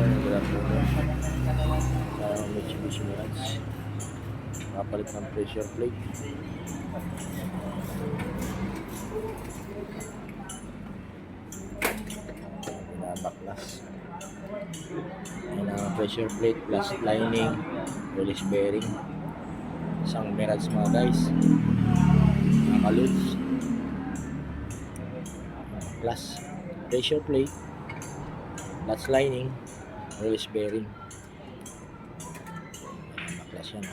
Good afternoon. Sa Mitsubishi Mirage. Kapalit ng pressure plate. Binabaklas. Ayan ang pressure plate plus lining, release bearing. Isang Mirage mga guys. Nakaloads. Plus pressure plate plus lining, release bearing. Baklas yan.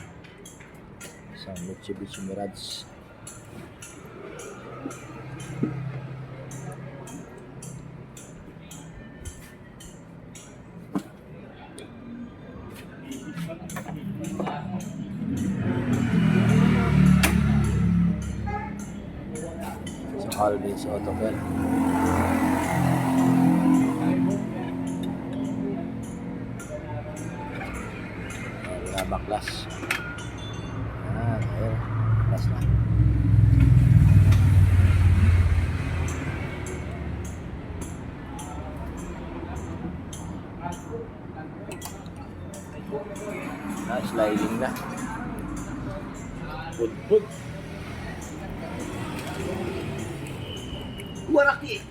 Isang Mitsubishi Mirage. Sa Calvin's Auto Care. Baklas. Ayan, baklas na. Sliding na. Pud. Waraki.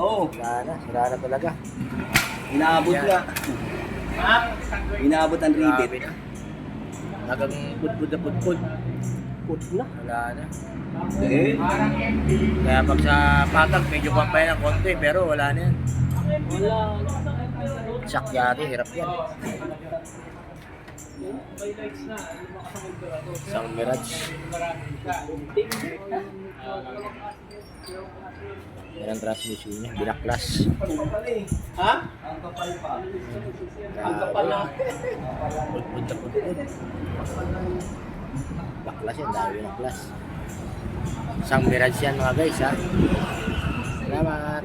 Oo. Sira na talaga. Inaabot nga. Ha? Inaabot ang rivet. Grabe na. Nagang pud na pud. Put na. Wala na. Eh? Kaya pag sa patag, medyo pampay ng konti, pero wala na yan. Sakyari, hirap yan. Isang Mirage. Yan ang transmission niya, binaklas. Ha? Ang kapal pa. Ang kapal na. Pud. Baklas yan, dahil binaklas. Isang Mirage yan mga guys ha. Salamat.